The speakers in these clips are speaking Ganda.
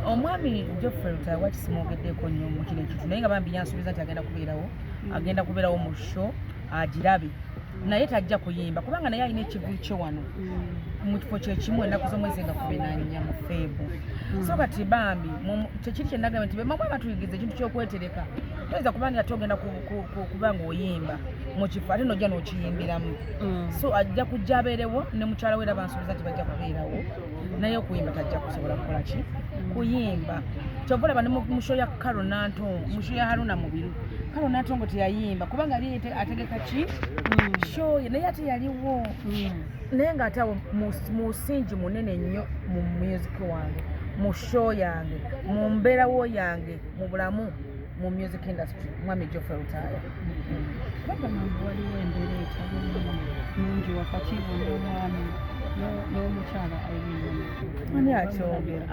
omwami Geoffrey Rutaaya wakisimwogeddeko nnyo mu kino ekintu naye nga bambi yansuubiza nti agenda kubeerawo mu show agirabe naye tajja kuyimba kubanga naye alina ekivulu kye wano mu kifo kyekimu ennaku z'omwezi nga 14 mu Feebu so kati bambi tekiri kyenagamba nti bemamwe batuyigiza ekintu ky'okwetereka toyinza kubanga ate ogenda kuba ng'oyimba mu kifo ate n'ojja n'okiyimbiramu so ajja kujja abeerewo ne mukyala we era bansuubiza nti bajja kubeerawo naye okuyimba tajja kusobola kukola ki kuyimba kyova olaba ne mu show ya Carol Nantongo mu show ya Haruna Mubiru Carol Nantongo teyayimba kubanga ali ategeka ki show naye ate yaliwo naye ng'ate awo musingi munene nnyo mu music wange mu show yange mu mbeerawo yange mu bulamu mu music industry mwami Geoffrey Rutaaya bagamba nti waliwo embeera etali nungi wakati w'omwami n'omukyala ani akyogera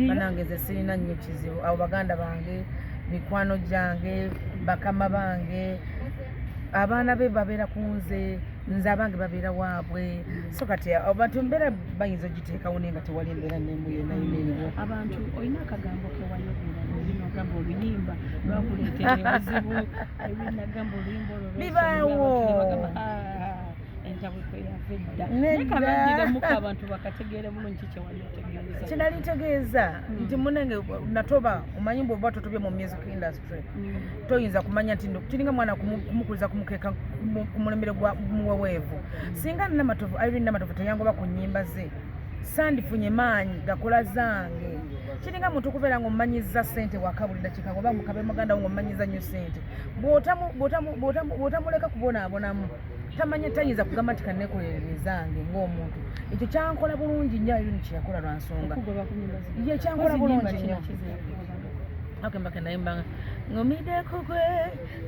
banange ze sirina nnyo kizibu abo baganda bange mikwano gyange bakama bange abaana be babeera ku nze abange babeera waabwe so kati abantu mbeera bayinza ogiteekawo naye nga tewali embeera n'emu yonna eriwo abantu olina akagambo kewayogera olinaogamba oluyimba lwakuleetera ebizibu ebinagamba oluyimba olwo bibaawo entabwe yavudda naye kabagiremu abantu bakategeera bulungi kyewali otegeeza kinali ntegeeza nti munenge natoba omanyi bw'oba totobye mu music industry toyinza kumanya nti kiringa mwana kumukuliza kumukeeka ku mulembere muweweevu singa Namatovu Irene Namatovu teyangoba ku nnyimba ze sandifunye maanyi gakola zange kiringa muntu okubeera ng'omanyiza ssente waka buli dakiika oba mukabe muganda wo ng'omanyiza nnyo ssente bw'otamuleka kubonaabonamu tamanya tayinza kugamba nti kannekolerere zange ng'omuntu ekyo kyankola bulungi nnyo Irene kyeyakola lwa nsonga ye kyankola bulungi nnyo akembake nayimbanga ng'omideko gwe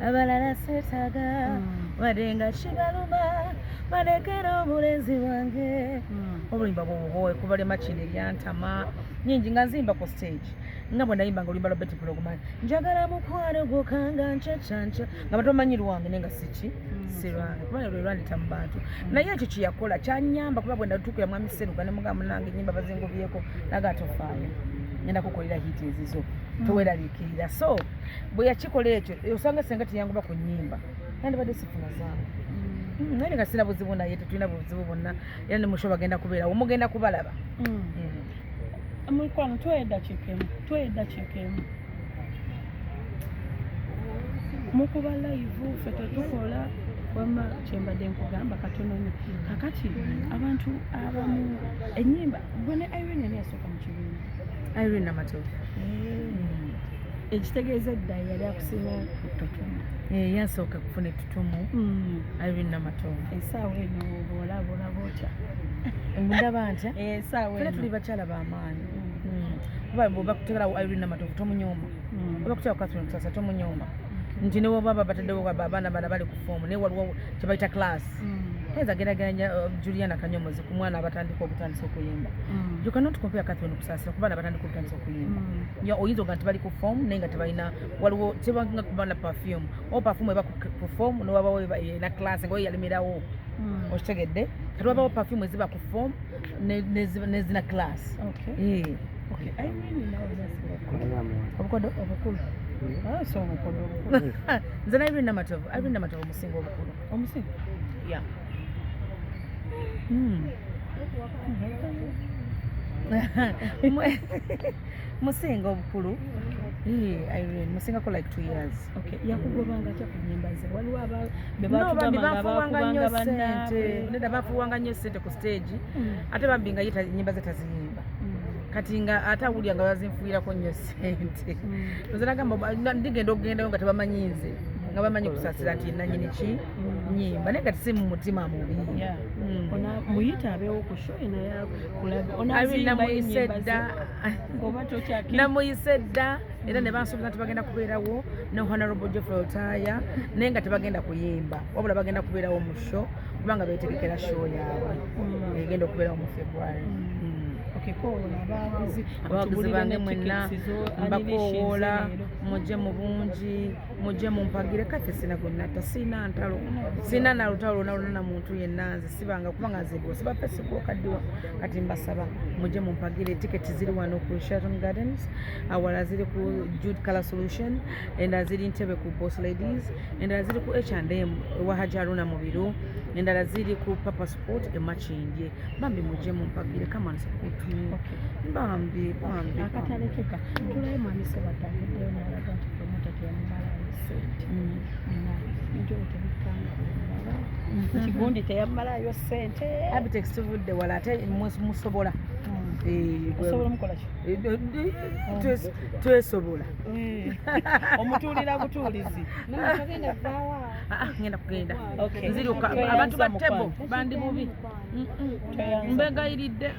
abalala seetaga wadde nga kibaluma badekera omulenzi wange oluyimba bwobubowe kuba lye makindi eryantama nyingi nga nzimba ku stage nga bwe nayimba nga oluyimba lwa Betty Progman njagala mukwano gwokanga ncacanca nga batomanyi lwange naye nga siki si lwange kubanga lwe lwandita mu bantu naye ekyo kyeyakola kyanyamba kuba bwe ndatuukira mwami Seruga ne mugamba munange ennyimba bazingubyeko naga atofaayo ngenda kukolera hiti ezizo toweraliikirira so bwe yakikola ekyo osanga senga teyanguba ku nnyimba nandibadde sifuna zange naye nga sina buzibu naye tetulina buzibu bonna era ne musho bagenda kubeerawo mugenda kubalaba mukwano tweddakiikemu mukuba live ffe tetukola wama kyembadde nkugamba katono nnyo kakati abantu abamu ennyimba bwene Irene yali yasooka mu kibiina Irene Namatovu ekitegeeza edda yali akusinga kutotomu yasooka kufuna ettutumu Irene Namatovu esaawa eno bwolabula bwotya ndaba ntya esaawa eno tuli bakyala b'amaanyi kuba bw'oba kutegerawo Irene Namatovu tomunyooma oba kuteera Catherine Kusasa tomunyooma nti ne bw'oba bataddewo abaana bana bali ku foomu naye waliwo kye bayita class Keza geraganya Juliana Kanyomozi ku mwana abatandika okutandisa okuyimba. You cannot compare Catherine Kusasa kubana abatandika okutandisa okuyimba. Ya oyinza nga tebali ku form nenga tebalina waliwo tebanga kubana perfume. O perfume eba ku perform no wabawo na class ngo yalimirawo. Oshitegedde. Kati wabawo perfume ziba ku form ne zina class. Okay. Okay. I really know that. Obukodo obukulu. Ah, so obukodo. Nzana Irene Namatovu. Irene Namatovu omusingo obukulu. Omusingo? Yeah. Musinga obukulu. Irene musinga ko like 2 years. Okay. Yakugobanga kya kunyimba ze. Waliwo aba bebafuwanga nnyo sente. Nenda bafuwanga nnyo sente ku stage. Ate bambinga yita nyimba ze taziyimba. Kati nga ate awulya nga bazinfuirako nnyo sente. Nzana gamba ndigenda okugenda nga tebamanyize. Nga bamanyi kusasira nti nanyini ki nyimba naye kati si mu mutima mubi. Ona muyita abeewo ku show eno ya kulaga ona zimba enyimba ngoba tokyaki namuyise dda era ne bansuubiza nti bagenda kubeerawo ne Honorable Geoffrey Rutaaya naye nga tebagenda kuyimba wabula bagenda kubeerawo mu show kubanga beetegekera show yaabwe egenda okubeerawo mu February. koola abawagizi abawagizi bange mwenna mbakoowoola mujje mu bungi mujje mumpagire kati sina gwennatta sina ntalo sina na lutalo lwonna na muntu yenna nze sibanga kubanga nzibwa siba fesibwa kaddiwa kati mbasaba mujje mumpagire tiketi ziri wano ku Sheraton Gardens awala ziri ku Jude Color Solution endala ziri Ntebe ku Boss Ladies endala ziri ku H&M ewa Hajji Haruna Mubiru endala ziri ku Papa Sport e Makindye bambi mujje mumpagire come and support me bambi akatalekeka tulaye mwami Sebatambuddeyo n'alaga nti promota teyamumalayo ssente njo tebikanga kigundi teyamumalayo ssente Abitex tuvudde wala ate musobola osobola mukola ki twesobola omutuulira butuulizi ngenda kugenda nziri abantu ba tebo bandi bubi mbegayiridde